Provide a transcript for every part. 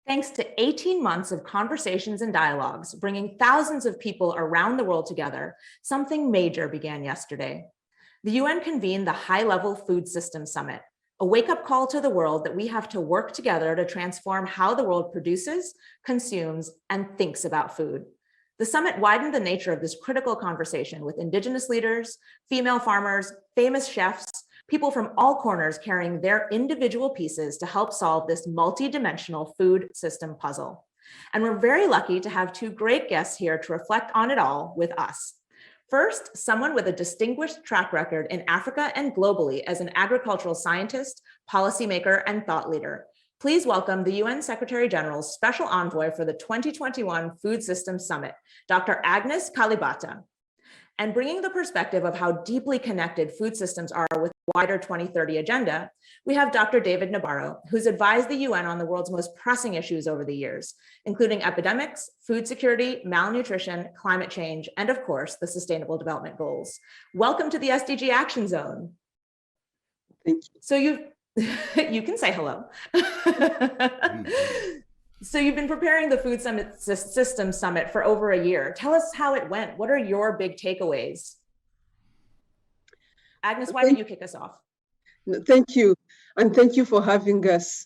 Thanks to 18 months of conversations and dialogues, bringing thousands of people around the world together, something major began yesterday. The UN convened the High-Level Food Systems Summit, a wake-up call to the world that we have to work together to transform how the world produces, consumes, and thinks about food. The summit widened the nature of this critical conversation with Indigenous leaders, female farmers, famous chefs, people from all corners carrying their individual pieces to help solve this multi-dimensional food system puzzle. And we're very lucky to have two great guests here to reflect on it all with us. First, someone with a distinguished track record in Africa and globally as an agricultural scientist, policymaker, and thought leader. Please welcome the UN Secretary General's Special Envoy for the 2021 Food Systems Summit, Dr. Agnes Kalibata. And bringing the perspective of how deeply connected food systems are with the wider 2030 agenda, we have Dr. David Nabarro, who's advised the UN on the world's most pressing issues over the years, including epidemics, food security, malnutrition, climate change, and of course, the Sustainable Development Goals. Welcome to the SDG Action Zone. Thank you. So you can say hello. So you've been preparing the Food Systems Summit for over a year. Tell us how it went. What are your big takeaways? Agnes, why don't you kick us off? Thank you. And thank you for having us.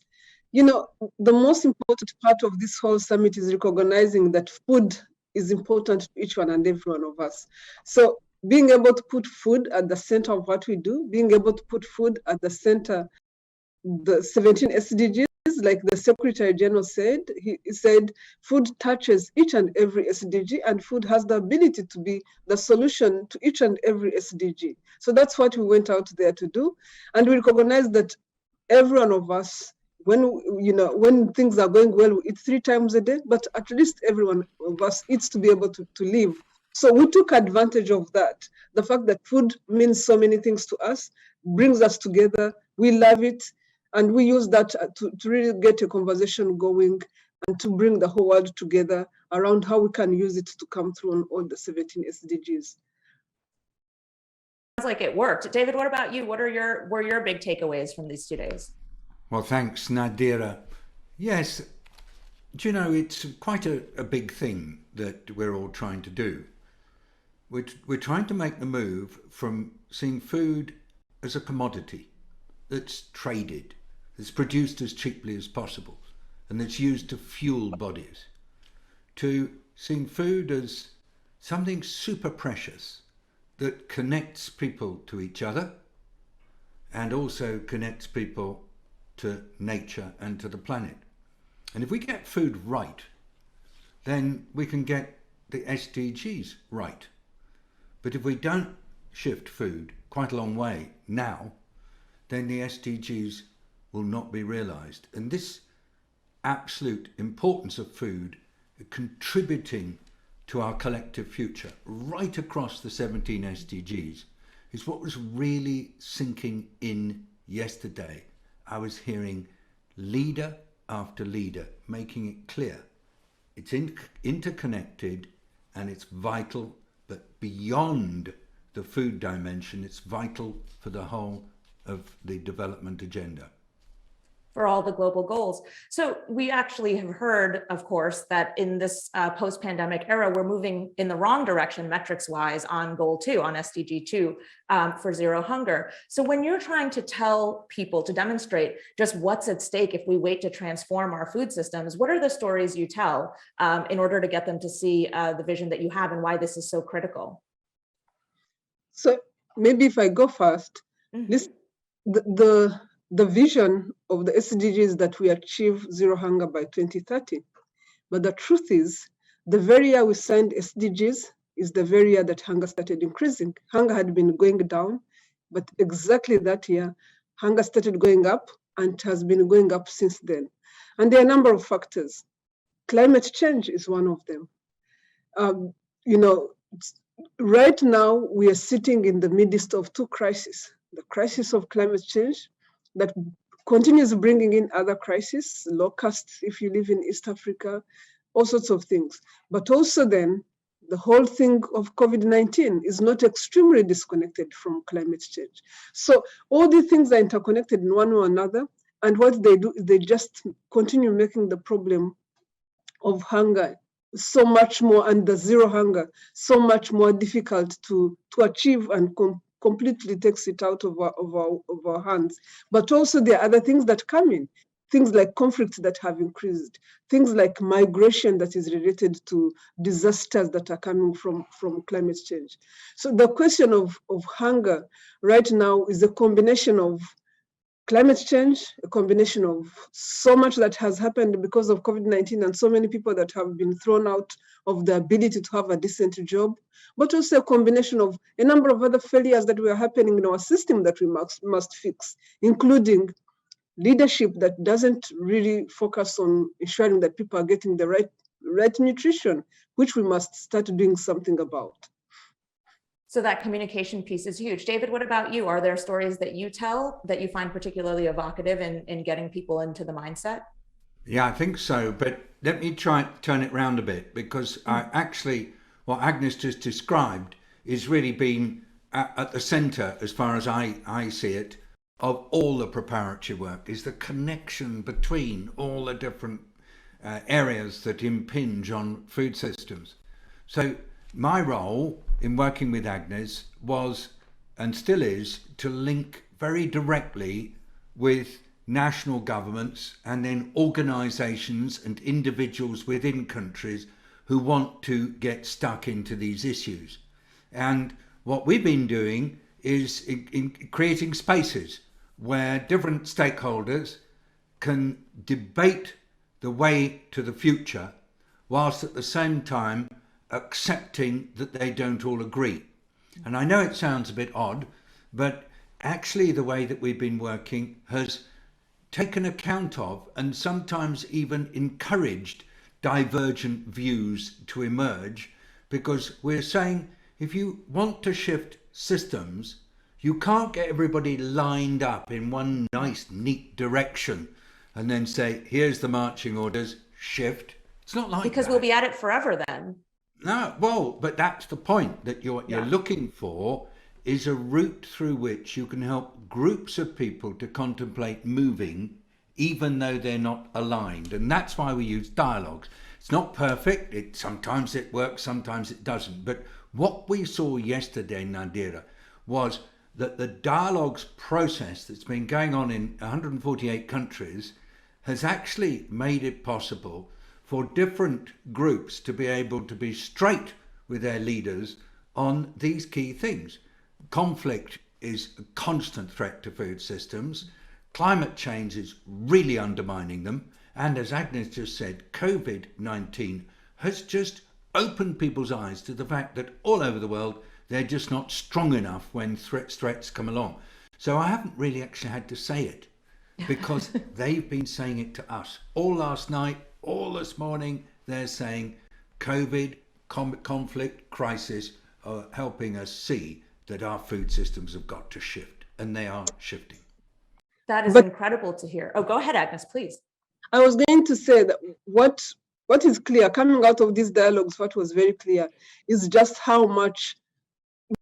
You know, the most important part of this whole summit is recognizing that food is important to each one and every one of us. So being able to put food at the center of what we do, being able to put food at the center, the 17 SDGs, like the Secretary General said, he said food touches each and every SDG, and food has the ability to be the solution to each and every SDG. So that's what we went out there to do. And we recognize that every one of us, when things are going well, we eat 3 times a day, but at least every one of us eats to be able to live. So we took advantage of that. The fact that food means so many things to us, brings us together, we love it, and we use that to really get a conversation going and to bring the whole world together around how we can use it to come through on all the 17 SDGs. Sounds like it worked. David, what about you? What are were your big takeaways from these 2 days? Well, thanks, Nadira. Yes, do you know, it's quite a big thing that we're all trying to do. We're trying to make the move from seeing food as a commodity that's traded, that's produced as cheaply as possible, and that's used to fuel bodies, to seeing food as something super precious that connects people to each other and also connects people to nature and to the planet. And if we get food right, then we can get the SDGs right. But if we don't shift food quite a long way now, then the SDGs will not be realized. And this absolute importance of food contributing to our collective future right across the 17 SDGs is what was really sinking in yesterday. I was hearing leader after leader making it clear. It's interconnected and it's vital, but beyond the food dimension, it's vital for the whole of the development agenda. For all the global goals. So we actually have heard, of course, that in this post-pandemic era, we're moving in the wrong direction metrics-wise on goal 2, on SDG 2 for zero hunger. So when you're trying to tell people, to demonstrate just what's at stake if we wait to transform our food systems, what are the stories you tell in order to get them to see the vision that you have and why this is so critical? So maybe if I go first, the vision of the SDG is that we achieve zero hunger by 2030. But the truth is, the very year we signed SDGs is the very year that hunger started increasing. Hunger had been going down, but exactly that year, hunger started going up and has been going up since then. And there are a number of factors. Climate change is one of them. Right now, we are sitting in the midst of 2 crises. The crisis of climate change that continues bringing in other crises, locusts, if you live in East Africa, all sorts of things. But also then the whole thing of COVID-19 is not extremely disconnected from climate change. So all these things are interconnected in one or another. And what they do is they just continue making the problem of hunger so much more, and the zero hunger so much more difficult to achieve, and completely takes it out of our hands. But also there are other things that come in, things like conflicts that have increased, things like migration that is related to disasters that are coming from climate change. So the question of hunger right now is a combination of climate change, a combination of so much that has happened because of COVID-19 and so many people that have been thrown out of the ability to have a decent job, but also a combination of a number of other failures that were happening in our system that we must fix, including leadership that doesn't really focus on ensuring that people are getting the right nutrition, which we must start doing something about. So that communication piece is huge. David, what about you? Are there stories that you tell that you find particularly evocative in getting people into the mindset? Yeah, I think so. But let me try and turn it around a bit, because actually what Agnes just described is really being at the centre, as far as I see it, of all the preparatory work, is the connection between all the different areas that impinge on food systems. So my role in working with Agnes was, and still is, to link very directly with national governments and then organisations and individuals within countries who want to get stuck into these issues. And what we've been doing is in creating spaces where different stakeholders can debate the way to the future, whilst at the same time accepting that they don't all agree. And I know it sounds a bit odd, but actually the way that we've been working has taken account of, and sometimes even encouraged, divergent views to emerge, because we're saying if you want to shift systems, you can't get everybody lined up in one nice, neat direction and then say, here's the marching orders, shift. It's not like because that. We'll be at it forever then. No, well, but that's the point, that you're looking for is a route through which you can help groups of people to contemplate moving, even though they're not aligned. And that's why we use dialogues. It's not perfect. Sometimes it works, sometimes it doesn't. But what we saw yesterday, Nadira, was that the dialogues process that's been going on in 148 countries has actually made it possible for different groups to be able to be straight with their leaders on these key things. Conflict is a constant threat to food systems. Climate change is really undermining them. And as Agnes just said, COVID-19 has just opened people's eyes to the fact that all over the world, they're just not strong enough when threats come along. So I haven't really actually had to say it, because they've been saying it to us all last night, all this morning. They're saying COVID, conflict, crisis are helping us see that our food systems have got to shift, and they are shifting. That is incredible to hear. Oh, go ahead, Agnes, please. I was going to say that what is clear coming out of these dialogues, what was very clear is just how much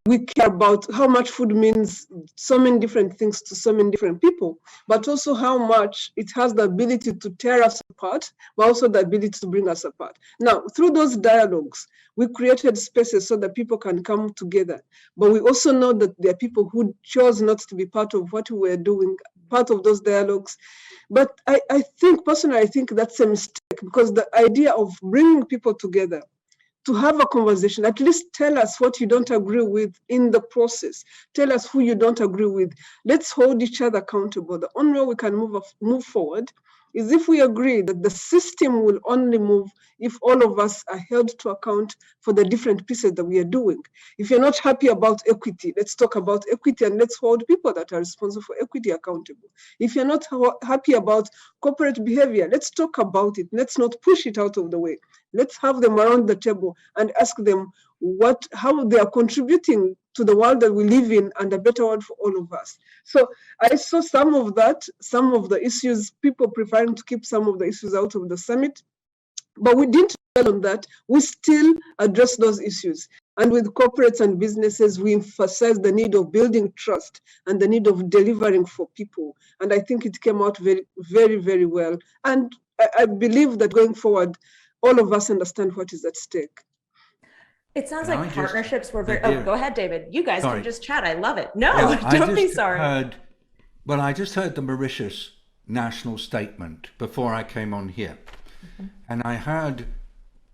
we care about, how much food means so many different things to so many different people, but also how much it has the ability to tear us apart, but also the ability to bring us apart. Now, through those dialogues, we created spaces so that people can come together. But we also know that there are people who chose not to be part of what we were doing, part of those dialogues. But I think, personally, I think that's a mistake, because the idea of bringing people together to have a conversation, at least tell us what you don't agree with in the process. Tell us who you don't agree with. Let's hold each other accountable. The only way we can move forward is if we agree that the system will only move if all of us are held to account for the different pieces that we are doing. If you're not happy about equity, let's talk about equity and let's hold people that are responsible for equity accountable. If you're not happy about corporate behavior, let's talk about it. Let's not push it out of the way. Let's have them around the table and ask them how they are contributing to the world that we live in and a better world for all of us. So I saw some of that, some of the issues, people preferring to keep some of the issues out of the summit, but we didn't well on that, we still address those issues. And with corporates and businesses, we emphasize the need of building trust and the need of delivering for people. And I think it came out very, very, very well. And I believe that going forward, all of us understand what is at stake. It sounds like partnerships were very, oh, go ahead, David. You guys can just chat. I love it. No, don't be sorry. I just heard the Mauritius national statement before I came on here. And I heard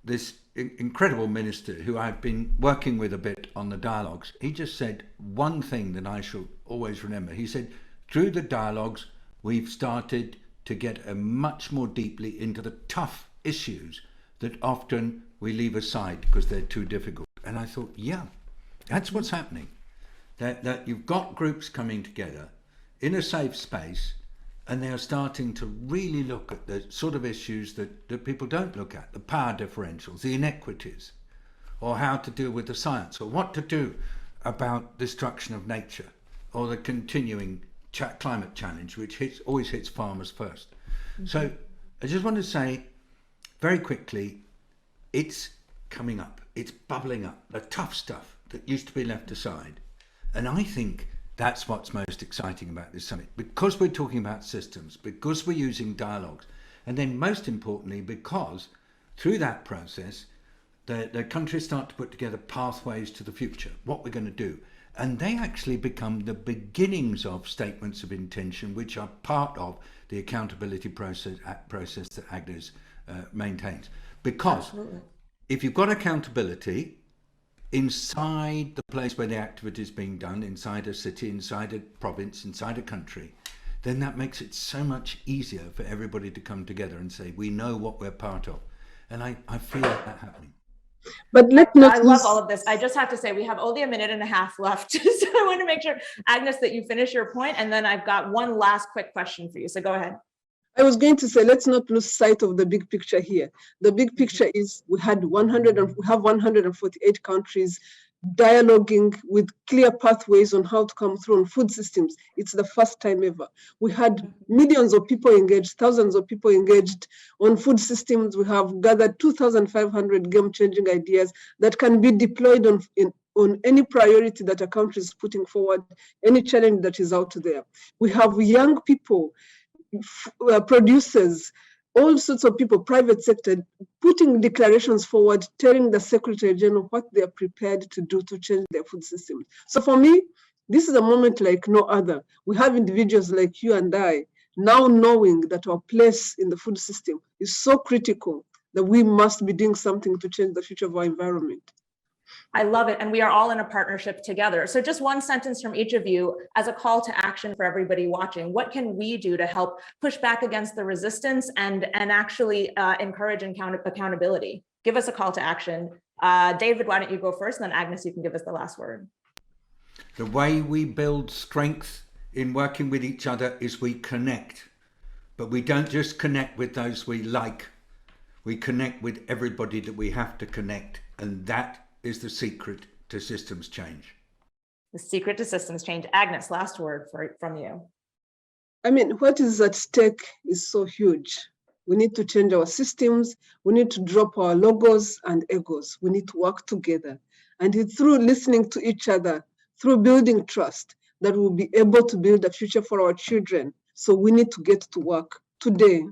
this incredible minister who I've been working with a bit on the dialogues. He just said one thing that I shall always remember. He said, through the dialogues, we've started to get much more deeply into the tough issues that often we leave aside because they're too difficult. And I thought, yeah, that's what's happening. That you've got groups coming together in a safe space, and they're starting to really look at the sort of issues that people don't look at, the power differentials, the inequities, or how to deal with the science, or what to do about destruction of nature, or the continuing climate challenge, which always hits farmers first. So I just want to say very quickly, it's coming up, it's bubbling up, the tough stuff that used to be left aside. And I think that's what's most exciting about this summit, because we're talking about systems, because we're using dialogues, and then most importantly, because through that process, the countries start to put together pathways to the future, what we're going to do. And they actually become the beginnings of statements of intention, which are part of the accountability process that Agnes maintains. Because if you've got accountability inside the place where the activity is being done, inside a city, inside a province, inside a country, then that makes it so much easier for everybody to come together and say, we know what we're part of. And I feel that happening. But I love all of this. I just have to say we have only a minute and a half left. So I want to make sure, Agnes, that you finish your point, and then I've got one last quick question for you. So go ahead. I was going to say, let's not lose sight of the big picture here. The big picture is we have 148 countries dialoguing with clear pathways on how to come through on food systems. It's the first time ever. We had millions of people engaged, thousands of people engaged on food systems. We have gathered 2,500 game-changing ideas that can be deployed on any priority that a country is putting forward, any challenge that is out there. We have young people, producers, all sorts of people, private sector, putting declarations forward, telling the Secretary General what they are prepared to do to change their food system. So for me, this is a moment like no other. We have individuals like you and I now knowing that our place in the food system is so critical that we must be doing something to change the future of our environment. I love it. And we are all in a partnership together. So just one sentence from each of you as a call to action for everybody watching. What can we do to help push back against the resistance and actually encourage accountability? Give us a call to action. David, why don't you go first? And then Agnes, you can give us the last word. The way we build strength in working with each other is we connect. But we don't just connect with those we like. We connect with everybody that we have to connect. And that is the secret to systems change. The secret to systems change. Agnes, last word from you. I mean, what is at stake is so huge. We need to change our systems. We need to drop our logos and egos. We need to work together. And it's through listening to each other, through building trust, that we'll be able to build a future for our children. So we need to get to work today.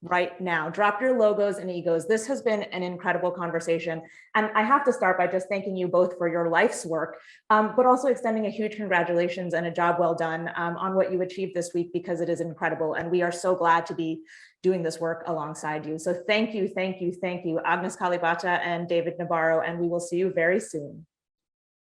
Right now. Drop your logos and egos. This has been an incredible conversation. And I have to start by just thanking you both for your life's work, but also extending a huge congratulations and a job well done on what you achieved this week, because it is incredible. And we are so glad to be doing this work alongside you. So thank you, thank you, thank you, Agnes Kalibata and David Nabarro, and we will see you very soon.